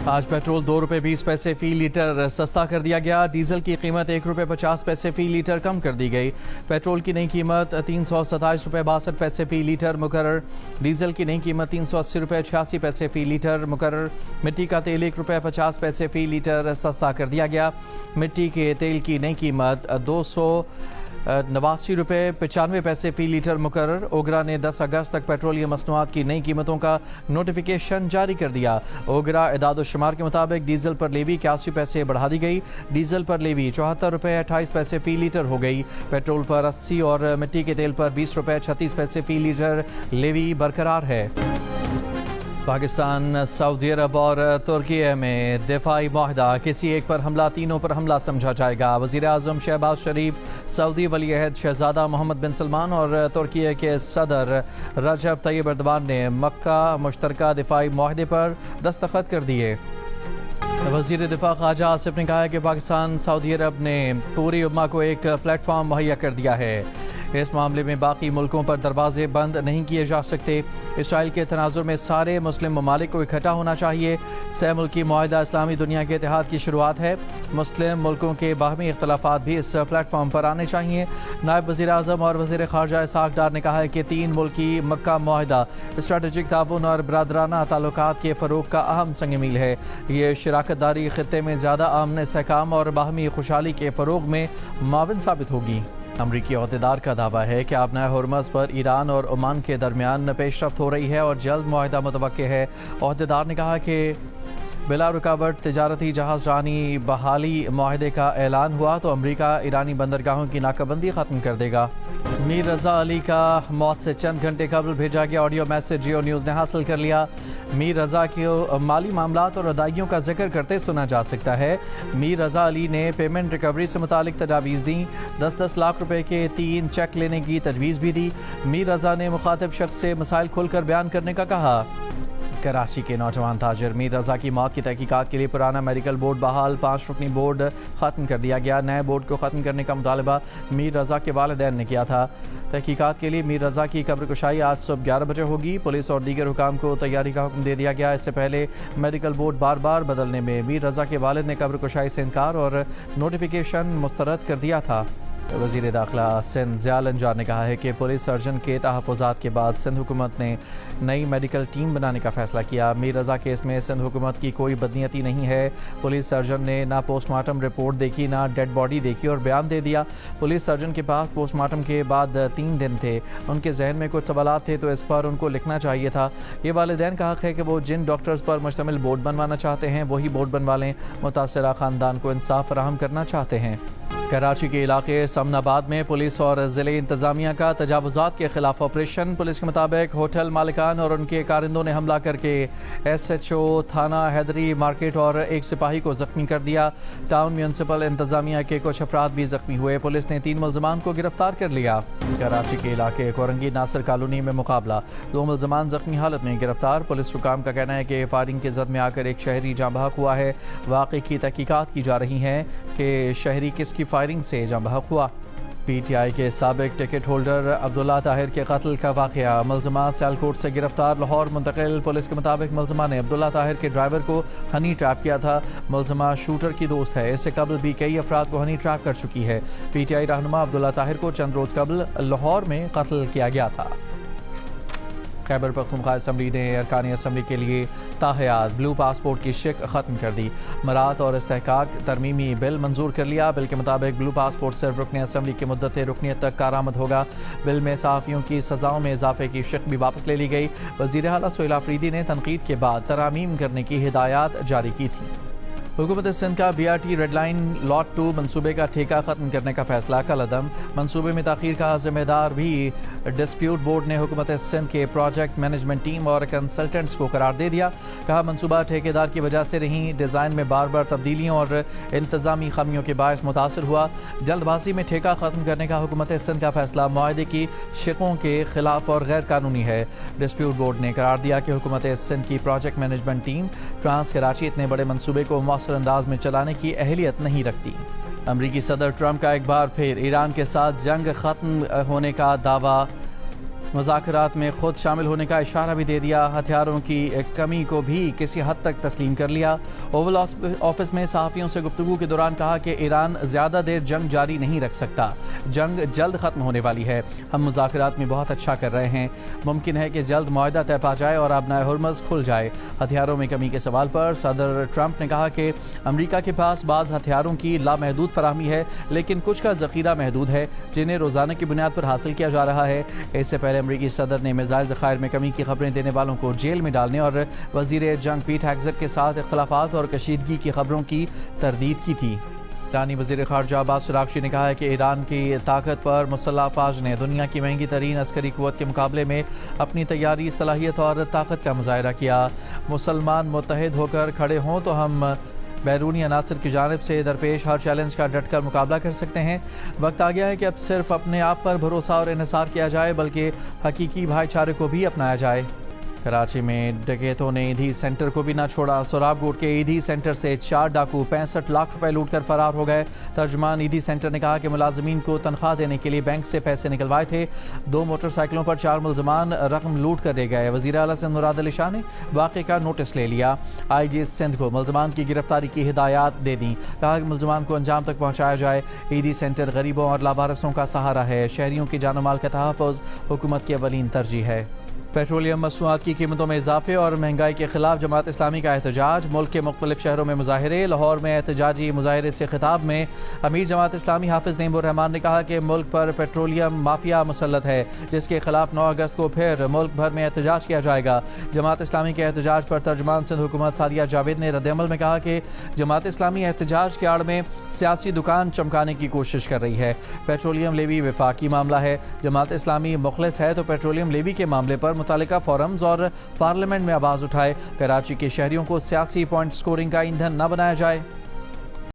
آج پیٹرول 2 روپے 20 پیسے فی لیٹر سستا کر دیا گیا. ڈیزل کی قیمت 1 روپے 50 پیسے فی لیٹر کم کر دی گئی. پیٹرول کی نئی قیمت 327 روپے 62 پیسے فی لیٹر مقرر. ڈیزل کی نئی قیمت 380 روپے 86 پیسے فی لیٹر مقرر. مٹی کا تیل 1 روپے 50 پیسے فی لیٹر سستا کر دیا گیا. مٹی کے تیل کی نئی قیمت 289 روپے 95 پیسے فی لیٹر مقرر. اوگرا نے 10 اگست تک پیٹرولیم مصنوعات کی نئی قیمتوں کا نوٹیفیکیشن جاری کر دیا. اوگرا اعداد و شمار کے مطابق ڈیزل پر لیوی 81 پیسے بڑھا دی گئی. ڈیزل پر لیوی 74 روپے 28 پیسے فی لیٹر ہو گئی. پیٹرول پر 80 اور مٹی کے تیل پر 20 روپے 36 پیسے فی لیٹر لیوی برقرار ہے. پاکستان، سعودی عرب اور ترکیے میں دفاعی معاہدہ. کسی ایک پر حملہ تینوں پر حملہ سمجھا جائے گا. وزیر اعظم شہباز شریف، سعودی ولی عہد شہزادہ محمد بن سلمان اور ترکیے کے صدر رجب طیب ایردوان نے مکہ مشترکہ دفاعی معاہدے پر دستخط کر دیے. وزیر دفاع خواجہ آصف نے کہا ہے کہ پاکستان سعودی عرب نے پوری امہ کو ایک پلیٹ فارم مہیا کر دیا ہے. اس معاملے میں باقی ملکوں پر دروازے بند نہیں کیے جا سکتے. اسرائیل کے تناظر میں سارے مسلم ممالک کو اکٹھا ہونا چاہیے. سہ ملکی معاہدہ اسلامی دنیا کے اتحاد کی شروعات ہے. مسلم ملکوں کے باہمی اختلافات بھی اس پلیٹ فارم پر آنے چاہیے. نائب وزیر اعظم اور وزیر خارجہ اسحاق ڈار نے کہا ہے کہ 3 ملکی مکہ معاہدہ اسٹریٹجک تعاون اور برادرانہ تعلقات کے فروغ کا اہم سنگ میل ہے. یہ شراکت داری خطے میں زیادہ امن، استحکام اور باہمی خوشحالی کے فروغ میں معاون ثابت ہوگی. امریکی عہدیدار کا دعویٰ ہے کہ آبنائے ہرمز پر ایران اور عمان کے درمیان پیش رفت ہو رہی ہے اور جلد معاہدہ متوقع ہے. عہدیدار نے کہا کہ بلا رکاوٹ تجارتی جہاز رانی بحالی معاہدے کا اعلان ہوا تو امریکہ ایرانی بندرگاہوں کی ناکہ بندی ختم کر دے گا. میر رضا علی کا موت سے چند گھنٹے قبل بھیجا گیا آڈیو میسج جیو نیوز نے حاصل کر لیا. میر رضا کو مالی معاملات اور ادائیگیوں کا ذکر کرتے سنا جا سکتا ہے. میر رضا علی نے پیمنٹ ریکوری سے متعلق تجاویز دیں. 10-10 لاکھ روپے کے 3 چیک لینے کی تجویز بھی دی. میر رضا نے مخاطب شخص سے مسائل کھول کر بیان کرنے کا کہا. کراچی کے نوجوان تاجر میر رضا کی موت کی تحقیقات کے لیے پرانا میڈیکل بورڈ بحال. 5 رکنی بورڈ ختم کر دیا گیا. نئے بورڈ کو ختم کرنے کا مطالبہ میر رضا کے والدین نے کیا تھا. تحقیقات کے لیے میر رضا کی قبر کشائی آج صبح 11 بجے ہوگی. پولیس اور دیگر حکام کو تیاری کا حکم دے دیا گیا. اس سے پہلے میڈیکل بورڈ بار بار بدلنے میں میر رضا کے والد نے قبر کشائی سے انکار اور نوٹیفیکیشن مسترد کر دیا تھا. وزیر داخلہ سندھ ضیاء الانجار نے کہا ہے کہ پولیس سرجن کے تحفظات کے بعد سندھ حکومت نے نئی میڈیکل ٹیم بنانے کا فیصلہ کیا. میر رضا کیس میں سندھ حکومت کی کوئی بدنیتی نہیں ہے. پولیس سرجن نے نہ پوسٹ مارٹم رپورٹ دیکھی نہ ڈیڈ باڈی دیکھی اور بیان دے دیا. پولیس سرجن کے پاس پوسٹ مارٹم کے بعد 3 دن تھے. ان کے ذہن میں کچھ سوالات تھے تو اس پر ان کو لکھنا چاہیے تھا. یہ والدین کا حق ہے کہ وہ جن ڈاکٹرز پر مشتمل بورڈ بنوانا چاہتے ہیں وہی بورڈ بنوا لیں. متاثرہ خاندان کو انصاف فراہم کرنا چاہتے ہیں. کراچی کے علاقے سمن آباد میں پولیس اور ضلع انتظامیہ کا تجاوزات کے خلاف آپریشن. پولیس کے مطابق ہوٹل مالکان اور ان کے کارندوں نے حملہ کر کے SHO تھانہ حیدری مارکیٹ اور ایک سپاہی کو زخمی کر دیا. ٹاؤن میونسپل انتظامیہ کے کچھ افراد بھی زخمی ہوئے. پولیس نے 3 ملزمان کو گرفتار کر لیا. کراچی کے علاقے کورنگی ناصر کالونی میں مقابلہ. 2 ملزمان زخمی حالت میں گرفتار. پولیس حکام کا کہنا ہے کہ فائرنگ کی زد میں آ کر ایک شہری جاں بحق ہوا ہے. واقعے کی تحقیقات کی جا رہی ہیں کہ شہری کس کی فائرنگ سے جاں بحق ہوا. PTI کے سابق ٹکٹ ہولڈر عبداللہ طاہر کے قتل کا واقعہ. ملزمان سیالکوٹ سے گرفتار لاہور منتقل. پولیس کے مطابق ملزمہ نے عبداللہ طاہر کے ڈرائیور کو ہنی ٹریپ کیا تھا. ملزمہ شوٹر کی دوست ہے. اس سے قبل بھی کئی افراد کو ہنی ٹریپ کر چکی ہے. PTI رہنما عبداللہ طاہر کو چند روز قبل لاہور میں قتل کیا گیا تھا. خیبر پختونخوا اسمبلی نے ارکان اسمبلی کے لیے تاحیات بلو پاسپورٹ کی شک ختم کر دی. مراعات اور استحقاق ترمیمی بل منظور کر لیا. بل کے مطابق بلو پاسپورٹ صرف رکن اسمبلی کی مدت رکنیت تک کارآمد ہوگا. بل میں صحافیوں کی سزاؤں میں اضافے کی شک بھی واپس لے لی گئی. وزیر اعلیٰ سہیل آفریدی نے تنقید کے بعد ترامیم کرنے کی ہدایات جاری کی تھیں. حکومت سندھ کا BRT ریڈ لائن لاٹ 2 منصوبے کا ٹھیکہ ختم کرنے کا فیصلہ کل عدم. منصوبے میں تاخیر کا ذمہ دار بھی ڈسپیوٹ بورڈ نے حکومت سندھ کے پروجیکٹ مینجمنٹ ٹیم اور کنسلٹنٹس کو قرار دے دیا. کہا منصوبہ ٹھیکیدار کی وجہ سے نہیں، ڈیزائن میں بار بار تبدیلیوں اور انتظامی خامیوں کے باعث متاثر ہوا. جلد بازی میں ٹھیکہ ختم کرنے کا حکومت سندھ کا فیصلہ معاہدے کی شقوں کے خلاف اور غیر قانونی ہے. ڈسپیوٹ بورڈ نے قرار دیا کہ حکومت سندھ کی project management team trans Karachi اتنے بڑے منصوبے کو مؤثر انداز میں چلانے کی اہلیت نہیں رکھتی. امریکی صدر ٹرمپ کا ایک بار پھر ایران کے ساتھ جنگ ختم ہونے کا دعویٰ. مذاکرات میں خود شامل ہونے کا اشارہ بھی دے دیا، ہتھیاروں کی کمی کو بھی کسی حد تک تسلیم کر لیا۔ اوول آفس میں صحافیوں سے گفتگو کے دوران کہا کہ ایران زیادہ دیر جنگ جاری نہیں رکھ سکتا، جنگ جلد ختم ہونے والی ہے، ہم مذاکرات میں بہت اچھا کر رہے ہیں، ممکن ہے کہ جلد معاہدہ طے پا جائے اور آبنائے ہرمز کھل جائے۔ ہتھیاروں میں کمی کے سوال پر صدر ٹرمپ نے کہا کہ امریکہ کے پاس بعض ہتھیاروں کی لامحدود فراہمی ہے، لیکن کچھ کا ذخیرہ محدود ہے جنہیں روزانہ کی بنیاد پر حاصل کیا جا رہا ہے۔ اس سے پہلے امریکی صدر نے میزائل ذخائر میں کمی کی خبریں دینے والوں کو جیل میں ڈالنے اور وزیر جنگ پیٹ ہیگزٹ کے ساتھ اختلافات اور کشیدگی کی خبروں کی تردید کی تھی۔ ایرانی وزیر خارجہ عباس عراقچی نے کہا ہے کہ ایران کی طاقت پر مسلح افواج نے دنیا کی مہنگی ترین عسکری قوت کے مقابلے میں اپنی تیاری، صلاحیت اور طاقت کا مظاہرہ کیا۔ مسلمان متحد ہو کر کھڑے ہوں تو ہم بیرونی عناصر کی جانب سے درپیش ہر چیلنج کا ڈٹ کر مقابلہ کر سکتے ہیں۔ وقت آ گیا ہے کہ اب صرف اپنے آپ پر بھروسہ اور انحصار کیا جائے بلکہ حقیقی بھائی چارے کو بھی اپنایا جائے۔ کراچی میں ڈکیتوں نے ایدھی سینٹر کو بھی نہ چھوڑا، سوراب گوٹ کے ایدھی سینٹر سے 4 ڈاکو 65 لاکھ روپے لوٹ کر فرار ہو گئے۔ ترجمان ایدھی سینٹر نے کہا کہ ملازمین کو تنخواہ دینے کے لیے بینک سے پیسے نکلوائے تھے۔ 2 موٹر سائیکلوں پر 4 ملزمان رقم لوٹ کر لے گئے۔ وزیر اعلیٰ سندھ مراد علی شاہ نے واقعے کا نوٹس لے لیا، آئی جی سندھ کو ملزمان کی گرفتاری کی ہدایات دے دیں، کہا کہ ملزمان کو انجام تک پہنچایا جائے۔ ایدھی سینٹر غریبوں اور لاوارثوں کا سہارا ہے، شہریوں کی جان و مال کا تحفظ حکومت کی اولین ترجیح ہے۔ پیٹرولیم مصنوعات کی قیمتوں میں اضافے اور مہنگائی کے خلاف جماعت اسلامی کا احتجاج، ملک کے مختلف شہروں میں مظاہرے۔ لاہور میں احتجاجی مظاہرے سے خطاب میں امیر جماعت اسلامی حافظ نعیم الرحمان نے کہا کہ ملک پر پیٹرولیم مافیا مسلط ہے، جس کے خلاف 9 اگست کو پھر ملک بھر میں احتجاج کیا جائے گا۔ جماعت اسلامی کے احتجاج پر ترجمان سندھ حکومت سعدیہ جاوید نے رد عمل میں کہا کہ جماعت اسلامی احتجاج کی آڑ میں سیاسی دکان چمکانے کی کوشش کر رہی ہے۔ پیٹرولیم لیوی وفاقی معاملہ ہے، جماعت اسلامی مخلص ہے تو پیٹرولیم لیوی کے معاملے پر متعلقہ فورمز اور پارلیمنٹ میں آواز اٹھائے۔ کراچی کے شہریوں کو سیاسی پوائنٹ سکورنگ کا ایندھن نہ بنایا جائے۔